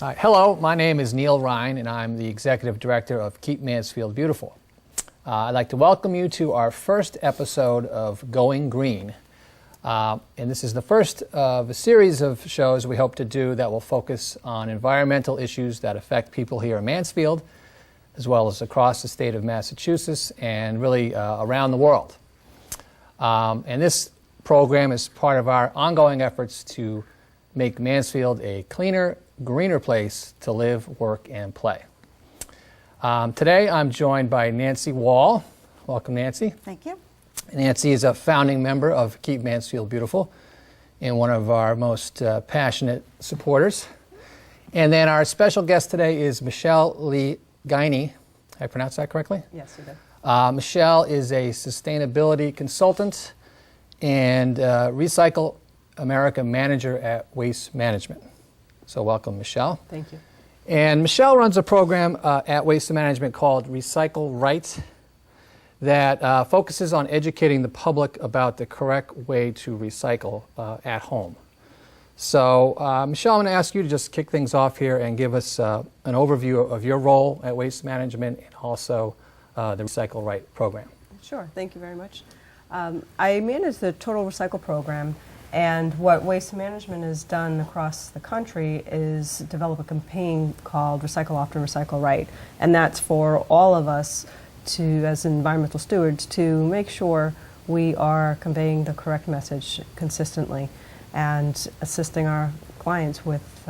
Hello, my name is Neil Rhein, and I'm the Executive Director of Keep Mansfield Beautiful. I'd like to welcome you to our first episode of Going Green. And this is the first of a series of shows we hope to do that will focus on environmental issues that affect people here in Mansfield, as well as across the state of Massachusetts and really around the world. And this program is part of our ongoing efforts to make Mansfield a cleaner, greener place to live, work, and play. Today I'm joined by Nancy Wall. Welcome, Nancy. Thank you. Nancy is a founding member of Keep Mansfield Beautiful and one of our most passionate supporters. And then our special guest today is Michelle Lee Guiney. Did I pronounce that correctly? Yes, you did. Michelle is a sustainability consultant and Recycle America manager at Waste Management. So welcome, Michelle. Thank you. And Michelle runs a program at Waste Management called Recycle Right that focuses on educating the public about the correct way to recycle at home. So Michelle, I'm going to ask you to just kick things off here and give us an overview of your role at Waste Management and also the Recycle Right program. Sure, thank you very much. I manage the Total Recycle program, and what Waste Management has done across the country is develop a campaign called Recycle Often, Recycle Right, and that's for all of us to, as environmental stewards, to make sure we are conveying the correct message consistently and assisting our clients with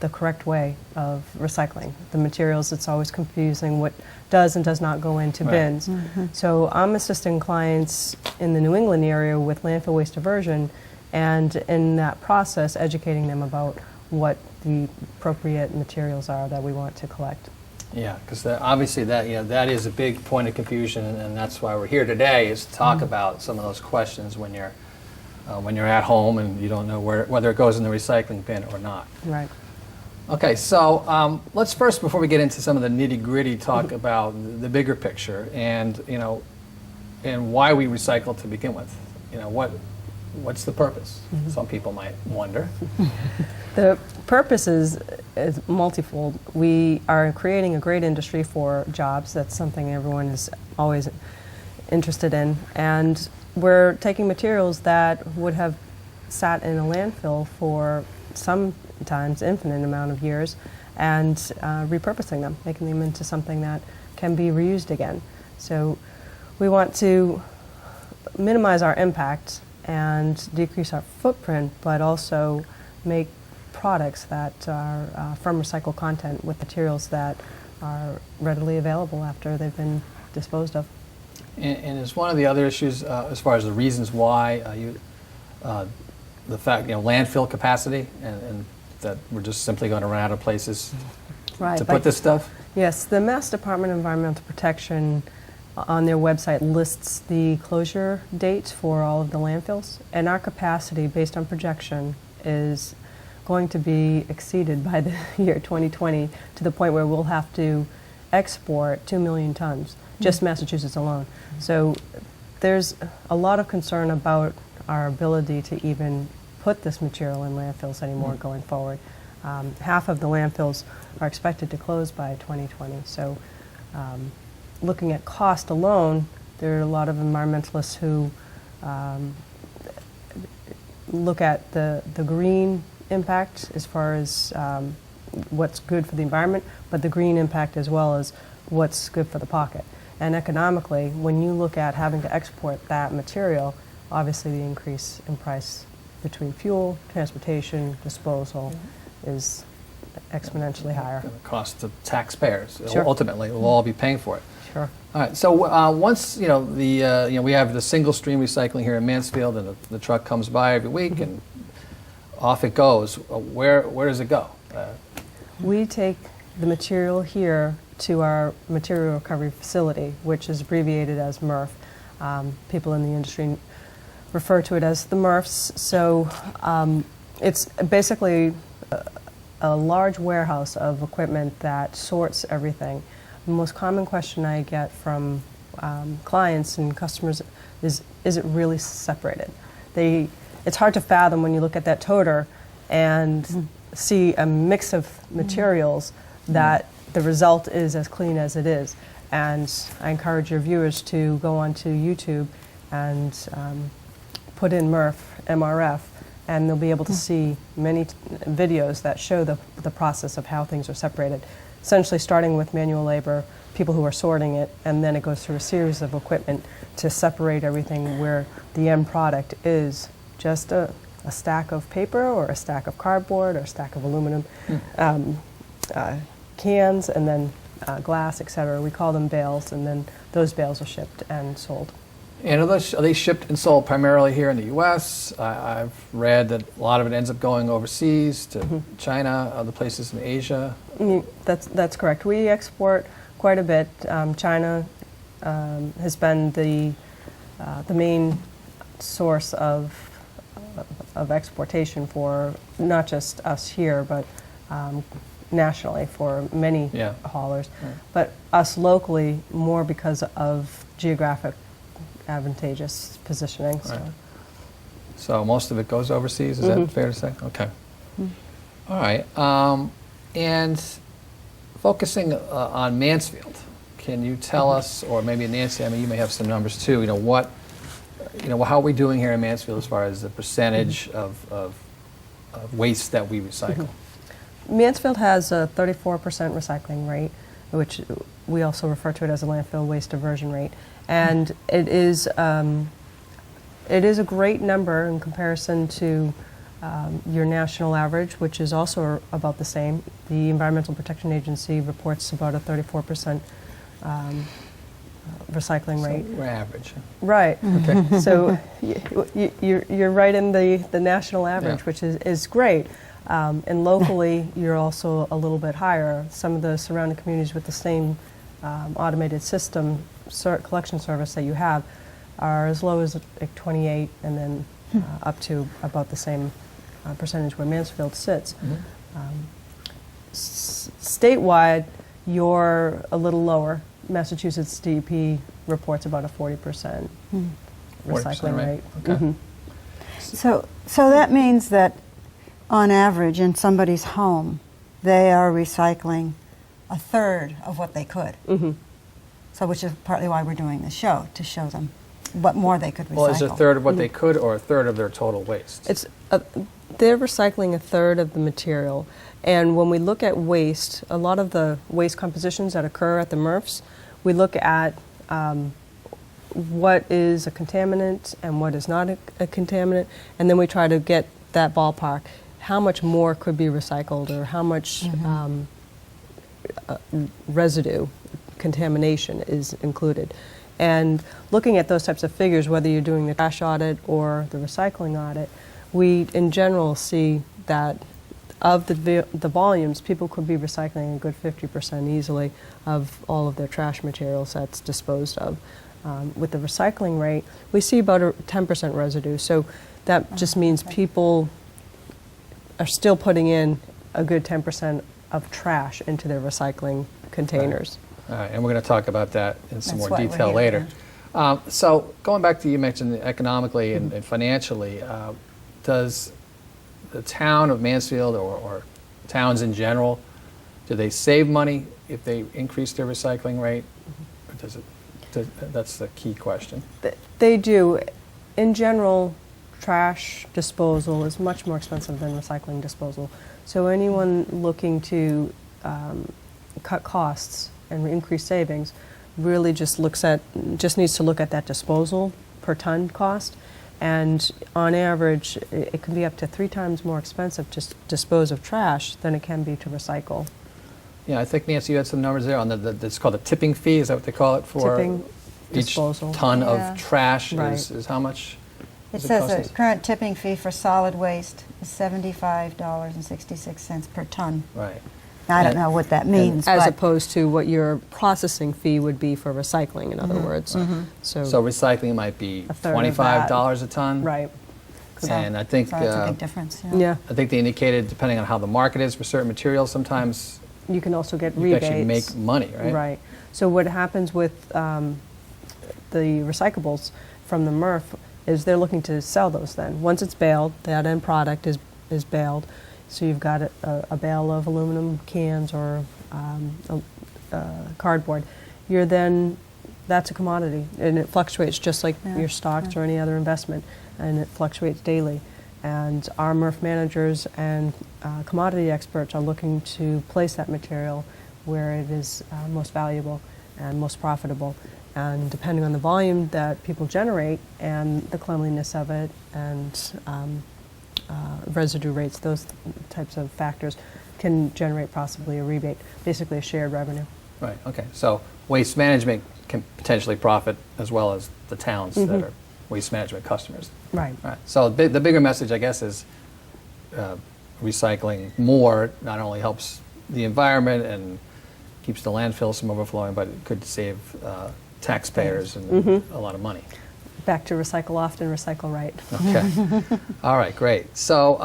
the correct way of recycling. The materials, it's always confusing what does and does not go into bins. Mm-hmm. So I'm assisting clients in the New England area with landfill waste diversion, and in that process educating them about what the appropriate materials are that we want to collect. Yeah, because obviously that is a big point of confusion, and that's why we're here today, is to talk about some of those questions when you're at home and you don't know whether it goes in the recycling bin or not. Right. Okay, so let's first, before we get into some of the nitty-gritty, talk about the bigger picture and and why we recycle to begin with. What's the purpose? Mm-hmm. Some people might wonder. The purpose is multifold. We are creating a great industry for jobs. That's something everyone is always interested in. And we're taking materials that would have sat in a landfill for sometimes infinite amount of years and repurposing them, making them into something that can be reused again. So we want to minimize our impact and decrease our footprint, but also make products that are from recycled content with materials that are readily available after they've been disposed of. And is one of the other issues as far as the reasons why the fact, landfill capacity and that we're just simply going to run out of places to put this stuff? Yes, the Mass Department of Environmental Protection on their website lists the closure dates for all of the landfills, and our capacity based on projection is going to be exceeded by the year 2020 to the point where we'll have to export 2 million tons, just Massachusetts alone. So there's a lot of concern about our ability to even put this material in landfills anymore going forward. Half of the landfills are expected to close by 2020. So looking at cost alone, there are a lot of environmentalists who look at the green impact as far as what's good for the environment, but the green impact as well as what's good for the pocket. And economically, when you look at having to export that material, obviously the increase in price between fuel, transportation, disposal is exponentially higher. It's going to cost the taxpayers. Sure. Ultimately, we'll all be paying for it. Sure. All right. So once we have the single stream recycling here in Mansfield, and the truck comes by every week, and off it goes. Where does it go? We take the material here to our material recovery facility, which is abbreviated as MRF. People in the industry refer to it as the MRFs. So it's basically a large warehouse of equipment that sorts everything. The most common question I get from clients and customers is it really separated? It's hard to fathom when you look at that toter and see a mix of materials that the result is as clean as it is. And I encourage your viewers to go onto YouTube and put in MRF, and they'll be able to see many videos that show the process of how things are separated. Essentially starting with manual labor, people who are sorting it, and then it goes through a series of equipment to separate everything where the end product is just a stack of paper or a stack of cardboard or a stack of aluminum cans, and then glass, etc. We call them bales, and then those bales are shipped and sold. And are they shipped and sold primarily here in the U.S.? I've read that a lot of it ends up going overseas to China, other places in Asia. That's correct. We export quite a bit. China has been the main source of exportation for not just us here, but nationally for many haulers. Right. But us locally, more because of geographic advantageous positioning. Right. So most of it goes overseas, is that fair to say? Okay. All right. And focusing on Mansfield, can you tell us, or maybe Nancy, I mean, you may have some numbers too, how are we doing here in Mansfield as far as the percentage of waste that we recycle? Mansfield has a 34% recycling rate, which we also refer to it as a landfill waste diversion rate. And it is a great number in comparison to your national average, which is also about the same. The Environmental Protection Agency reports about a 34% recycling rate. So we're average. Right. Okay. So you're right in the national average, which is great. And locally, you're also a little bit higher. Some of the surrounding communities with the same automated system collection service that you have are as low as like 28, and then up to about the same percentage where Mansfield sits. Statewide, you're a little lower. Massachusetts DEP reports about a 40% recycling rate. Okay. So that means that on average in somebody's home, they are recycling a third of what they could. So which is partly why we're doing this show, to show them what more they could recycle. Well, is it a third of what they could, or a third of their total waste? They're recycling a third of the material. And when we look at waste, a lot of the waste compositions that occur at the MRFs, we look at what is a contaminant and what is not a contaminant, and then we try to get that ballpark. How much more could be recycled, or how much residue contamination is included. And looking at those types of figures, whether you're doing the trash audit or the recycling audit, we in general see that of the volumes, people could be recycling a good 50% easily of all of their trash materials that's disposed of. With the recycling rate, we see about a 10% residue. So that just means people are still putting in a good 10% of trash into their recycling containers. All right, and we're going to talk about that in some more detail later. So going back to, you mentioned economically and financially, does the town of Mansfield or towns in general, do they save money if they increase their recycling rate? Or does it? That's the key question. They do. In general, trash disposal is much more expensive than recycling disposal. So anyone looking to cut costs and increase savings really just needs to look at that disposal per ton cost. And on average, it can be up to 3 times more expensive to dispose of trash than it can be to recycle. Yeah, I think, Nancy, you had some numbers there on it's called a tipping fee. Is that what they call it for? Tipping each disposal. ton of trash Right. is how much? It says the current tipping fee for solid waste is $75.66 per ton. Right. Now, I don't know what that means, As but opposed to what your processing fee would be for recycling, in other words. So recycling might be A third of $25 a ton. Right. And I think so that's a big difference. Yeah. I think they indicated, depending on how the market is for certain materials, sometimes You can also get you rebates. actually make money, right? Right. So what happens with the recyclables from the MRF is they're looking to sell those then. Once it's baled, that end product is baled. So you've got a bale of aluminum cans or cardboard. That's a commodity, and it fluctuates just like your stocks or any other investment, and it fluctuates daily. And our MRF managers and commodity experts are looking to place that material where it is most valuable and most profitable. And depending on the volume that people generate and the cleanliness of it and residue rates, those types of factors can generate possibly a rebate, basically a shared revenue. Right, okay. So waste management can potentially profit as well as the towns that are waste management customers. Right. Right. So the bigger message, I guess, is recycling more not only helps the environment and keeps the landfills from overflowing, but it could save taxpayers and a lot of money. Back to recycle often, recycle right. Okay. All right, great. So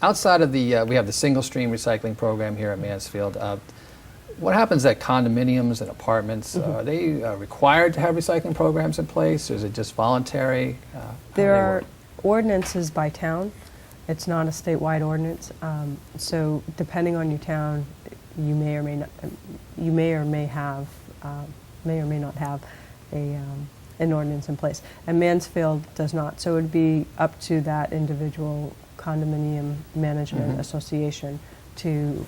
outside of we have the single stream recycling program here at Mansfield. What happens at condominiums and apartments? Are they required to have recycling programs in place, or is it just voluntary? There are ordinances by town. It's not a statewide ordinance. So depending on your town, you may or may not have an ordinance in place. And Mansfield does not. So it would be up to that individual condominium management association to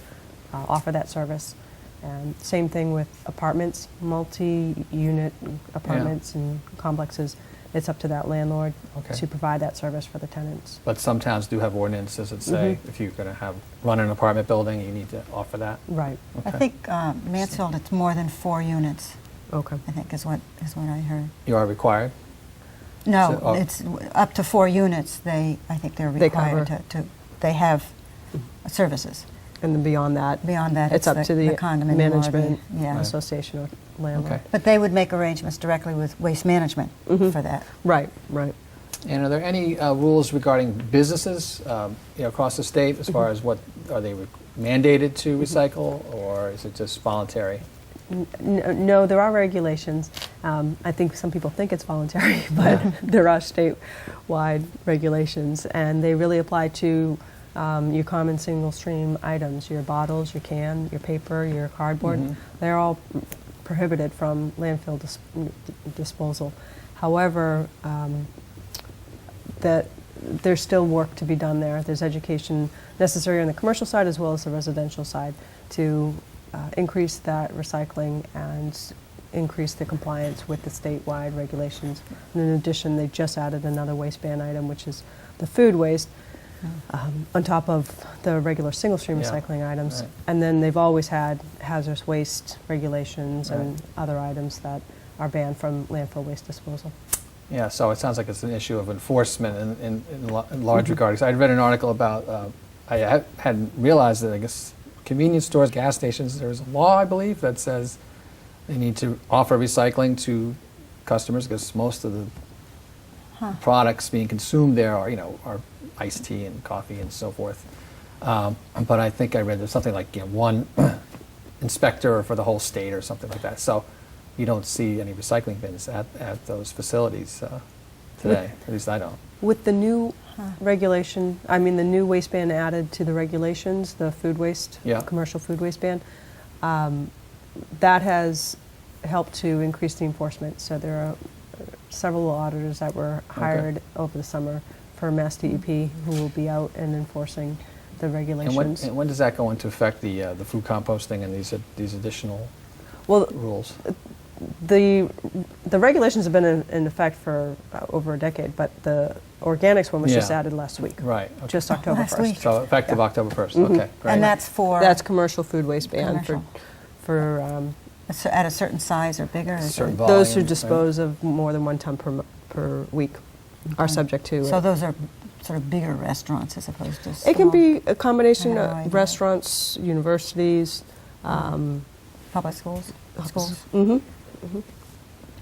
offer that service. And same thing with apartments, multi-unit apartments and complexes. It's up to that landlord to provide that service for the tenants. But some towns do have ordinances that say if you're going to run an apartment building, you need to offer that. Right. Okay. I think Mansfield, it's more than 4 units. Okay. I think is what I heard. You are required? No, So, it's up to 4 units. I think they're required to. They have services. And then beyond that, it's up to the condominium management Right. association or landlord. Okay. But they would make arrangements directly with Waste Management for that. Right. And are there any rules regarding businesses across the state as far as what are they mandated to recycle, or is it just voluntary? No, there are regulations. I think some people think it's voluntary, but there are statewide regulations, and they really apply to your common single stream items, your bottles, your can, your paper, your cardboard. They're all prohibited from landfill disposal. However, that there's still work to be done there. There's education necessary on the commercial side as well as the residential side to increase that recycling and increase the compliance with the statewide regulations. And in addition, they just added another waste ban item, which is the food waste, on top of the regular single stream recycling items. Right. And then they've always had hazardous waste regulations and other items that are banned from landfill waste disposal. Yeah, so it sounds like it's an issue of enforcement in large regards. I'd read an article about, I hadn't realized that I guess convenience stores, gas stations, there's a law, I believe, that says they need to offer recycling to customers because most of the products being consumed there are iced tea and coffee and so forth. But I think I read there's something like one inspector for the whole state or something like that. So you don't see any recycling bins at those facilities today. At least I don't. With the new regulation, the new waste ban added to the regulations, the food waste, commercial food waste ban, that has helped to increase the enforcement. So there are several auditors that were hired over the summer for Mass DEP who will be out and enforcing the regulations. And when does that go into effect, the food composting and these additional rules? The regulations have been in effect for over a decade, but the organics one was just added last week. Right. Okay. Just October Last 1st. week. So effective October 1st. Okay, great. And that's for That's commercial food waste ban Commercial. for at a certain size or bigger. Or Certain something? those who volume, dispose of more than 1 ton per week are subject to So it. those are sort of bigger restaurants as opposed to It can small be a combination I have no of idea. restaurants, universities, public schools. Schools.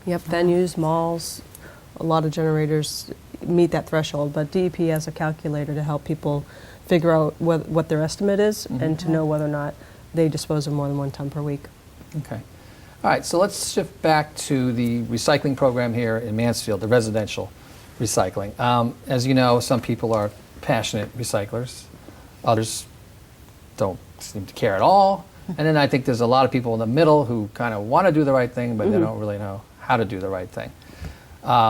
Yep, venues, malls. A lot of generators meet that threshold, but DEP has a calculator to help people figure out what their estimate is and to know whether or not they dispose of more than 1 ton per week. Okay. All right, so let's shift back to the recycling program here in Mansfield, the residential recycling. As you know, some people are passionate recyclers. Others don't seem to care at all. And then I think there's a lot of people in the middle who kind of want to do the right thing, but they don't really know how to do the right thing.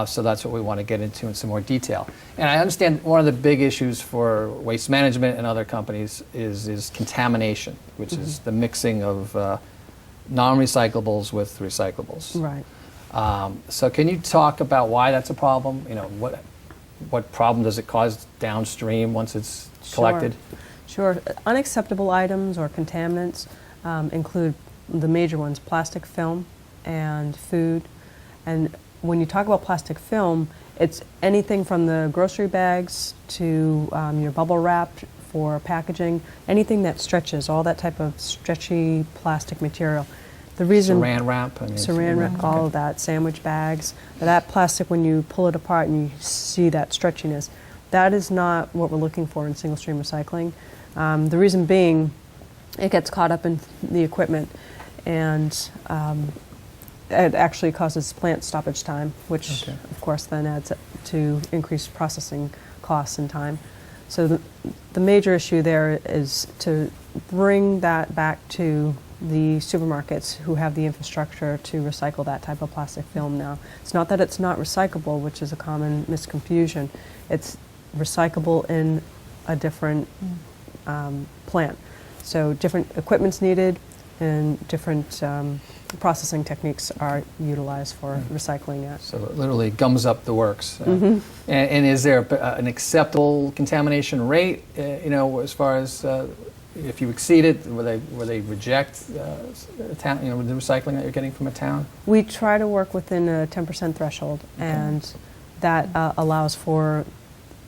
So that's what we want to get into in some more detail. And I understand one of the big issues for waste management and other companies is contamination, which is the mixing of non-recyclables with recyclables. Right. So can you talk about why that's a problem? You know, what problem does it cause downstream once it's collected? Sure. Unacceptable items or contaminants include the major ones: plastic film and food. And when you talk about plastic film, it's anything from the grocery bags to your bubble wrap for packaging, anything that stretches, all that type of stretchy plastic material. The reason Saran wrap? Saran wrap, all of that, sandwich bags, that plastic, when you pull it apart and you see that stretchiness, that is not what we're looking for in single stream recycling. The reason being, it gets caught up in the equipment, and it actually causes plant stoppage time, which of course then adds to increased processing costs and time. So the major issue there is to bring that back to the supermarkets who have the infrastructure to recycle that type of plastic film now. It's not that it's not recyclable, which is a common misconfusion. It's recyclable in a different plant. So different equipment's needed and different processing techniques are utilized for recycling it. So it literally gums up the works. And is there an acceptable contamination rate, you know, as far as if you exceed it, will they reject a town, you know, the recycling that you're getting from a town? We try to work within a 10% threshold, and that allows for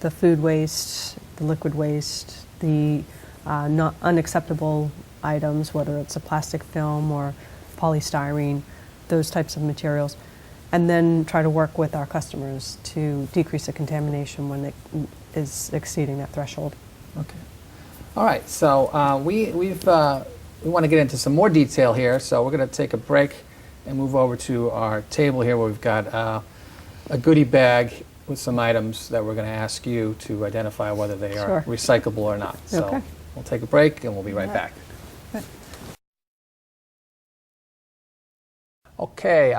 the food waste, the liquid waste, the not unacceptable items, whether it's a plastic film or polystyrene, those types of materials, and then try to work with our customers to decrease the contamination when it is exceeding that threshold. Okay. All right, so we want to get into some more detail here, so we're going to take a break and move over to our table here where we've got a goodie bag with some items that we're going to ask you to identify whether they are recyclable or not. So we'll take a break and we'll be right back. Okay,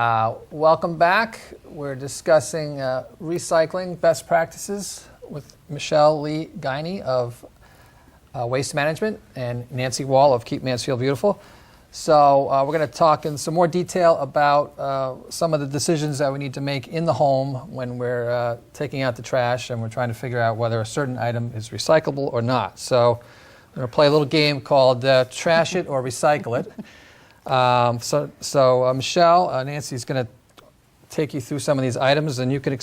welcome back. We're discussing recycling best practices with Michelle Lee Guiney of Waste Management and Nancy Wall of Keep Mansfield Beautiful. So we're going to talk in some more detail about some of the decisions that we need to make in the home when we're taking out the trash and we're trying to figure out whether a certain item is recyclable or not. So we're going to play a little game called Trash It or Recycle It. So Michelle, Nancy's going to take you through some of these items, and you could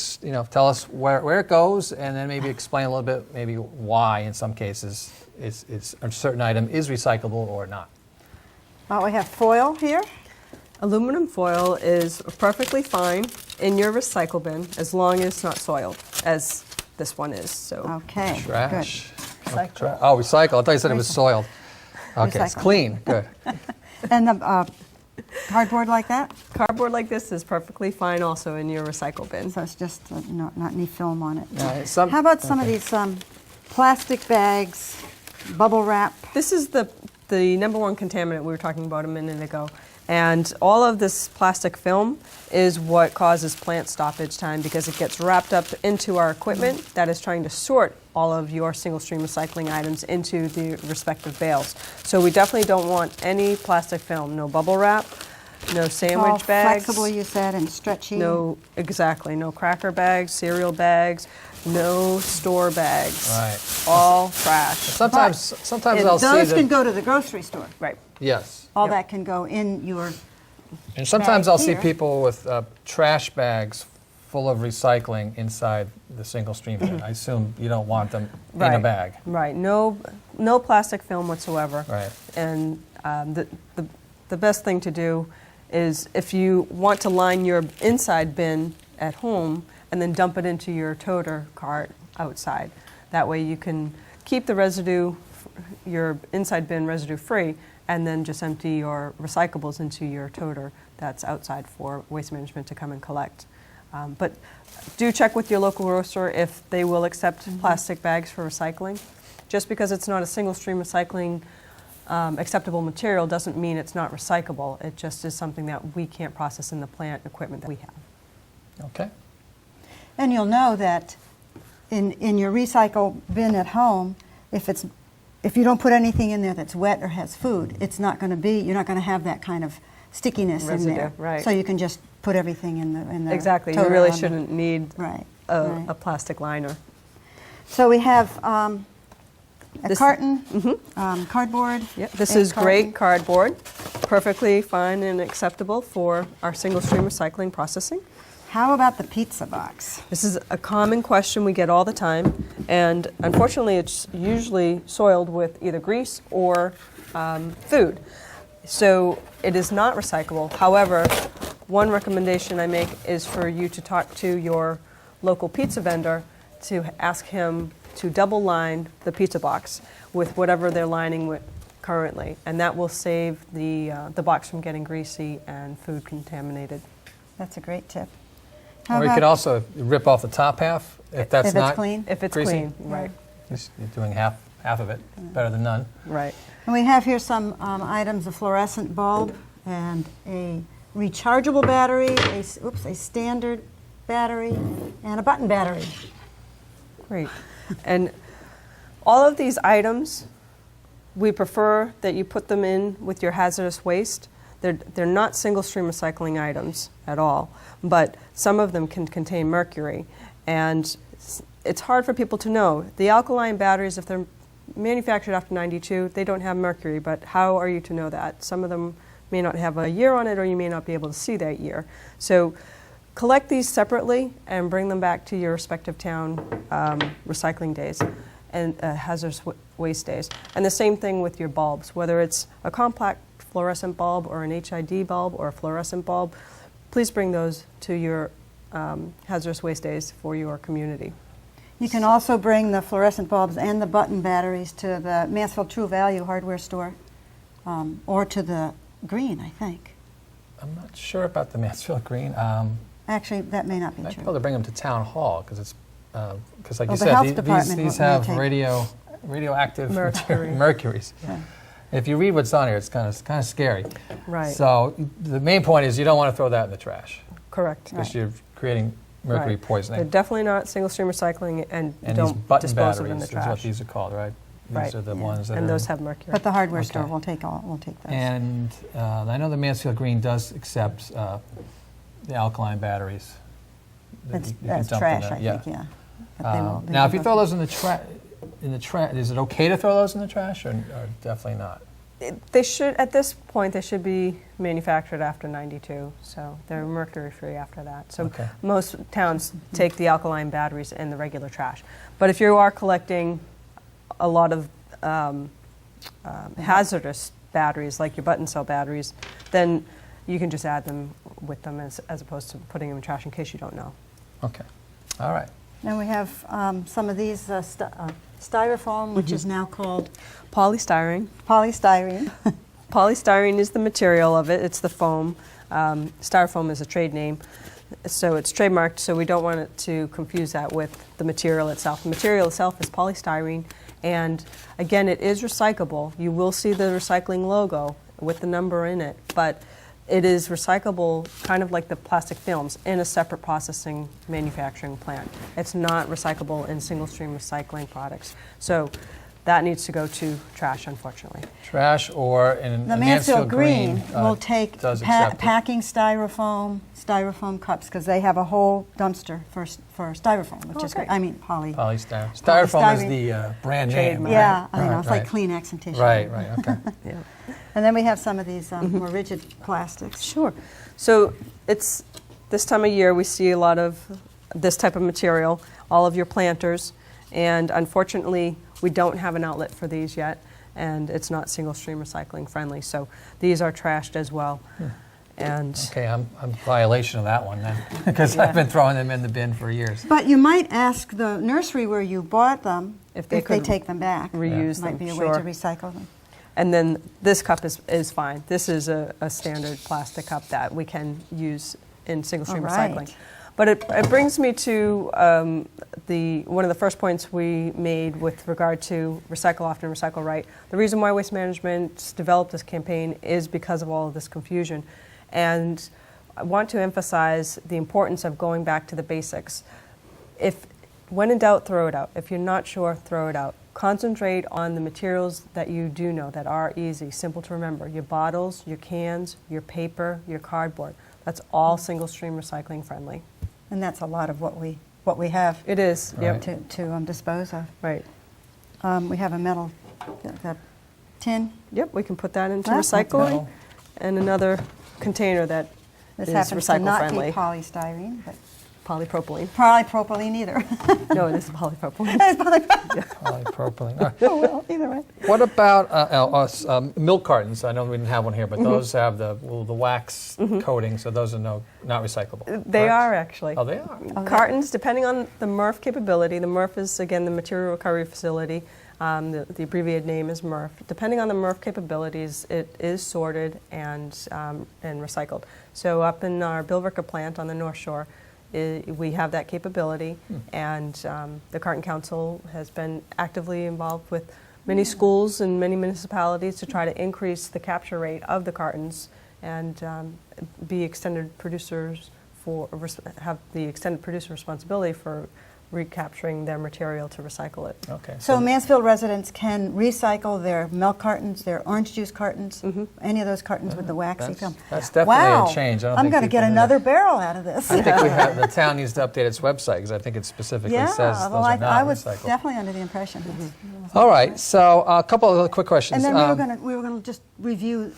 tell us where it goes, and then maybe explain a little bit maybe why in some cases a certain item is recyclable or not. Well, we have foil here. Aluminum foil is perfectly fine in your recycle bin as long as it's not soiled, as this one is. So Okay, trash. good. Recycle. Oh, recycle. I thought you said it was soiled. Okay, it's Recycle. clean. Good. And the cardboard like that? Cardboard like this is perfectly fine also in your recycle bin. So it's just not any film on it. How How about some of these plastic bags, bubble wrap? This is the number one contaminant we were talking about a minute ago. And all of this plastic film is what causes plant stoppage time because it gets wrapped up into our equipment that is trying to sort all of your single stream recycling items into the respective bales. So we definitely don't want any plastic film, no bubble wrap, no sandwich All bags. flexible, you said, and stretchy. No, exactly, no cracker bags, cereal bags, no store bags. Right. All trash. Sometimes I'll see Those that. can go to the grocery store. Right. Yes. All Yep. that can go in your... And sometimes bag I'll see here. people with trash bags full of recycling inside the single stream bin. I assume you don't want them in a bag. Right. No plastic film whatsoever. Right. And the best thing to do is if you want to line your inside bin at home and then dump it into your toter cart outside. That way you can keep the residue, your inside bin residue free, and then just empty your recyclables into your toter that's outside for waste management to come and collect. But do check with your local grocer if they will accept plastic bags for recycling. Just because it's not a single stream recycling acceptable material doesn't mean it's not recyclable. It just is something that we can't process in the plant equipment that we have. Okay. And you'll know that in your recycle bin at home, if you don't put anything in there that's wet or has food, it's not going to be, you're not going to have that kind of stickiness Residue, in there. right. So you can just put everything in the Exactly. You toter really on the- shouldn't need Right. a plastic liner. So we have a This- carton, cardboard. Yep. This a is great carton. cardboard, perfectly fine and acceptable for our single stream recycling processing. How about the pizza box? This is a common question we get all the time, and unfortunately it's usually soiled with either grease or food. So it is not recyclable. However, one recommendation I make is for you to talk to your local pizza vendor to ask him to double line the pizza box with whatever they're lining with currently, and that will save the box from getting greasy and food contaminated. That's a great tip. How Or you about could also rip off the top half if that's if not it's clean? If it's greasy. clean, right, You're doing half of it, better than none. right. And we have here some items: a fluorescent bulb and a rechargeable battery, a standard battery, and a button battery. Great. And all of these items, we prefer that you put them in with your hazardous waste. They're not single stream recycling items at all, but some of them can contain mercury. And it's hard for people to know. The alkaline batteries, if they're manufactured after 92, they don't have mercury, but how are you to know that? Some of them may not have a year on it, or you may not be able to see that year. So collect these separately and bring them back to your respective town recycling days and hazardous waste days. And the same thing with your bulbs, whether it's a compact fluorescent bulb or an HID bulb or a fluorescent bulb, please bring those to your hazardous waste days for your community. You can also bring the fluorescent bulbs and the button batteries to the Mansfield True Value hardware store, or to the Green, I think. I'm not sure about the Mansfield Green. Actually, that may not be I'd be true. able to bring them to Town Hall because it's because, like Well, you the health said, department these may have take- radioactive Mercury. mercuries. Yeah. If you read what's on here, it's kind of scary. Right. So the main point is you don't want to throw that in the trash Correct. because Right. you're creating mercury Right. They're poisoning. definitely not single stream recycling, and And these don't button dispose of them in batteries the is what trash. these are called, right? These Right. are the Yeah. ones that And are. those have mercury. But the hardware Okay. store will take those. And I know the Mansfield Green does accept the alkaline batteries. that That's, you can that's dump in trash, there, I yeah. think, yeah. But they will- they Now, will if you go throw through- those in the trash, is it okay to throw those in the trash, or definitely not? They should, at this point, they should be manufactured after 92, so they're mercury free after that. So Okay. most towns take the alkaline batteries in the regular trash. But if you are collecting a lot of hazardous batteries, like your button cell batteries, then you can just add them with them as opposed to putting them in trash in case you don't know. Okay. All right. And we have some of these styrofoam, which is now called Polystyrene. polystyrene. Polystyrene is the material of it. It's the foam. Styrofoam is a trade name, so it's trademarked, so we don't want it to confuse that with the material itself. The material itself is polystyrene, and again, it is recyclable. You will see the recycling logo with the number in it, but it is recyclable kind of like the plastic films in a separate processing manufacturing plant. It's not recyclable in single stream recycling products. So that needs to go to trash, unfortunately. Trash or in The Mansfield Green will take does accept it. packing styrofoam cups, because they have a whole dumpster for styrofoam, which is great. Okay. I mean poly. Polystyrene. Styrofoam is Polystyrene. the brand name, Trademark. right? Yeah, I know, Right, it's right. like Kleenex and tissue. Right, okay. Yeah. And then we have some of these more rigid plastics. Sure. So it's this time of year we see a lot of this type of material, all of your planters, and unfortunately we don't have an outlet for these yet, and it's not single stream recycling friendly. So these are trashed as well. And Okay, I'm in violation of that one then, because Yeah. I've been throwing them in the bin for years. But you might ask the nursery where you bought them If they could take them back. reuse Might them, be a sure. way to recycle them. And then this cup is fine. This is a standard plastic cup that we can use in single stream All right. recycling. But it brings me to one of the first points we made with regard to recycle often, recycle right. The reason why Waste Management developed this campaign is because of all of this confusion. And I want to emphasize the importance of going back to the basics. When in doubt, throw it out. If you're not sure, throw it out. Concentrate on the materials that you do know that are easy, simple to remember. Your bottles, your cans, your paper, your cardboard. That's all single stream recycling friendly. And that's a lot of what we have. It is, Right. yep. To dispose of. Right. We have a metal tin. Yep, we can put that into That's recycling. metal. And another container that This is happens to recycle not friendly. be polystyrene, but Polypropylene. polypropylene either. No, it is polypropylene. Polypropylene. All right. Oh, well, either way. What about milk cartons? I know we didn't have one here, but those have the wax coating, so those are not recyclable. They correct? are actually. Oh, they are. Cartons, depending on the MRF capability, the MRF is, again, the Material Recovery Facility. The abbreviated name is MRF. Depending on the MRF capabilities, it is sorted and recycled. So up in our Billerica plant on the North Shore, we have that capability, and the Carton Council has been actively involved with many schools and many municipalities to try to increase the capture rate of the cartons and be extended producers have the extended producer responsibility for recapturing their material to recycle it. Okay. So Mansfield residents can recycle their milk cartons, their orange juice cartons, any of those cartons with the waxy film. That's definitely Wow. a change. I don't I'm think going to people get knew another that. barrel out of this. I think the town needs to update its website because I think it specifically says those well, are not I was recycled. definitely under the impression. All right. So a couple of other quick questions. And then we were going to just review.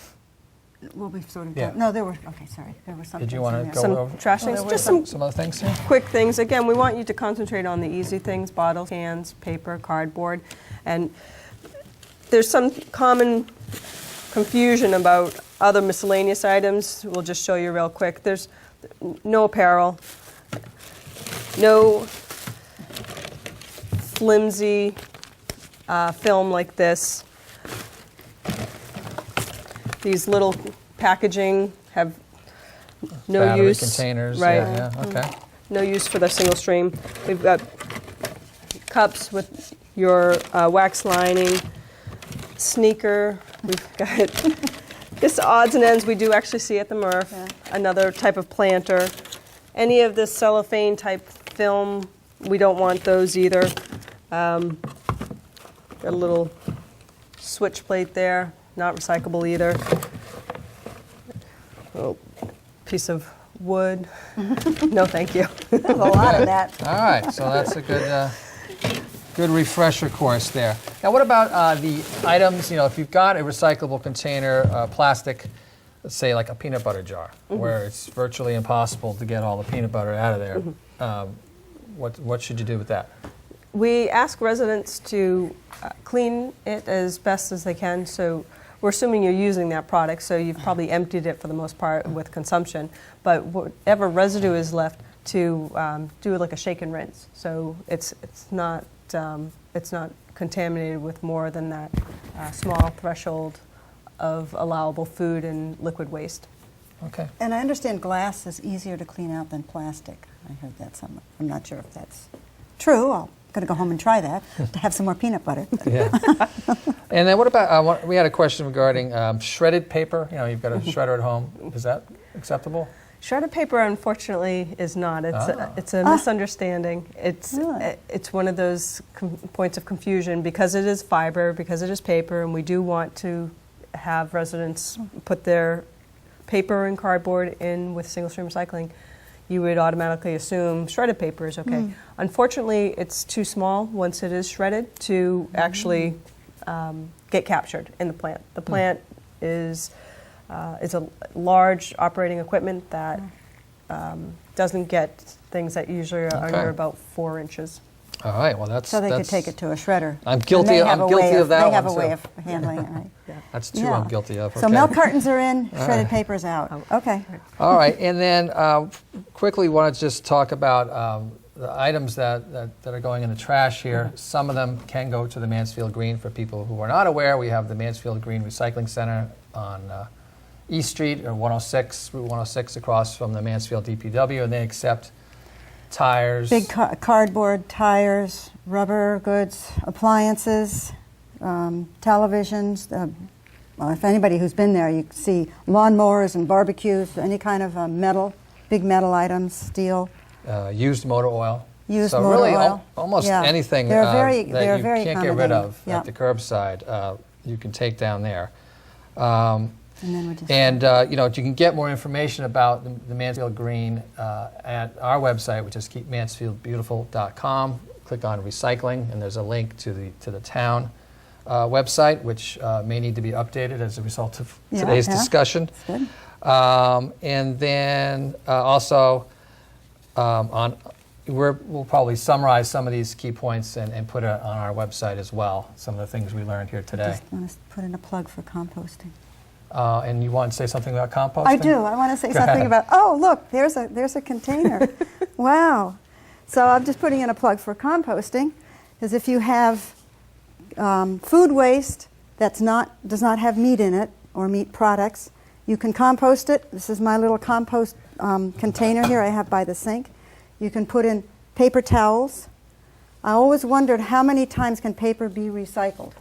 Well, we've sort of Yeah. done. No, there were. Okay, sorry. There were some. Did you things want in to there. go Some over trash things, just some other things here? quick things. Again, we want you to concentrate on the easy things: bottles, cans, paper, cardboard. And there's some common confusion about other miscellaneous items. We'll just show you real quick. There's no apparel, no flimsy film like this. These little packaging have no Battery use. containers. Right. Yeah, okay. No use for the single stream. We've got cups with your wax lining, sneaker. We've got this odds and ends we do actually see at the MRF. Yeah. Another type of planter. Any of this cellophane type film, we don't want those either. Got a little switch plate there, not recyclable either. Oh, piece of wood. No, thank you. There's a lot of that. All right. So that's a good refresher course there. Now, what about the items? You know, if you've got a recyclable container, plastic, let's say like a peanut butter jar, where it's virtually impossible to get all the peanut butter out of there. What should you do with that? We ask residents to clean it as best as they can. So we're assuming you're using that product, so you've probably emptied it for the most part with consumption. But whatever residue is left, to do like a shake and rinse. So it's not contaminated with more than that small threshold of allowable food and liquid waste. Okay. And I understand glass is easier to clean out than plastic. I heard that somewhere. I'm not sure if that's true. I'm going to go home and try that to have some more peanut butter. Yeah. And then what about, we had a question regarding shredded paper. You know, you've got a shredder at home. Is that acceptable? Shredded paper, unfortunately, is not. It's a misunderstanding. It's one of those points of confusion because it is fiber, because it is paper, and we do want to have residents put their paper and cardboard in with single stream recycling. You would automatically assume shredded paper is okay. Unfortunately, it's too small once it is shredded to actually get captured in the plant. The plant is a large operating equipment that doesn't get things that usually are under about 4 inches. All right. Well, that's So they could take it to a shredder. I'm guilty. And they have I'm a way guilty of that They have one, a way too. of handling it, right? That's two Yeah. I'm guilty of. So Okay. milk cartons are in, shredded paper's out. Okay. All right, and then quickly want to just talk about the items that are going in the trash here. Some of them can go to the Mansfield Green. For people who are not aware, we have the Mansfield Green Recycling Center on East Street, or Route 106 across from the Mansfield DPW, and they accept tires. Big cardboard, tires, rubber goods, appliances, televisions. Well, if anybody who's been there, you can see lawnmowers and barbecues, any kind of metal, big metal items, steel. Used motor oil. Used so motor really oil. almost Yeah. anything They're that very you can't get rid of accommodating. at the curbside, you can take down there. And then we just You can get more information about the Mansfield Green at our website, which is keepmansfieldbeautiful.com. Click on recycling, and there's a link to the town website, which may need to be updated as a result of today's discussion. Good. And then also we'll probably summarize some of these key points and put it on our website as well, some of the things we learned here I today. just want to put in a plug for composting. And you want to say something about composting? I do. I want to say something about, oh, look, there's a container. Wow. So I'm just putting in a plug for composting, because if you have food waste that does not have meat in it or meat products, you can compost it. This is my little compost container here I have by the sink. You can put in paper towels. I always wondered how many times can paper be recycled.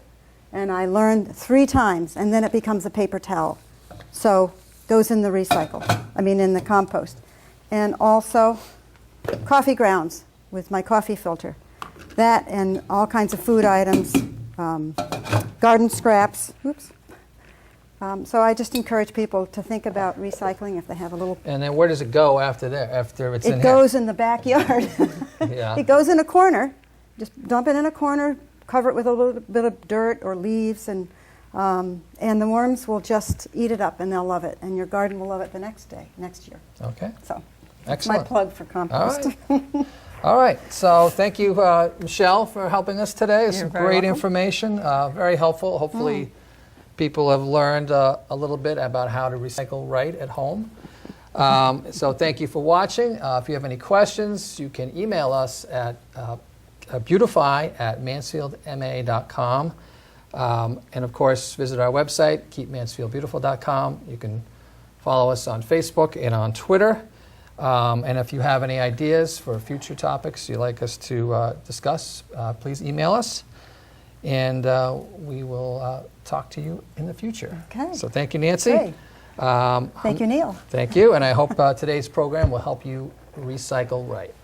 And I learned 3 times, and then it becomes a paper towel. So goes in the in the compost. And also coffee grounds with my coffee filter. That and all kinds of food items, garden scraps. Oops. So I just encourage people to think about recycling if they have a little. And then where does it go after it's in It goes in the backyard. Yeah. It goes in a corner. Just dump it in a corner, cover it with a little bit of dirt or leaves, and the worms will just eat it up, and they'll love it. And your garden will love it the next year. Okay. So that's Excellent. my plug for compost. All right. All right. So thank you, Michelle, for helping us today. It's some You're very great welcome. information, very helpful. Hopefully people have learned a little bit about how to recycle right at home. So thank you for watching. If you have any questions, you can email us at beautify@mansfieldma.com. And of course, visit our website, keepmansfieldbeautiful.com. You can follow us on Facebook and on Twitter. And if you have any ideas for future topics you'd like us to discuss, please email us. And we will talk to you in the future. Okay. So thank you, Nancy. Great. Thank you, Neil. Thank you. And I hope today's program will help you recycle right.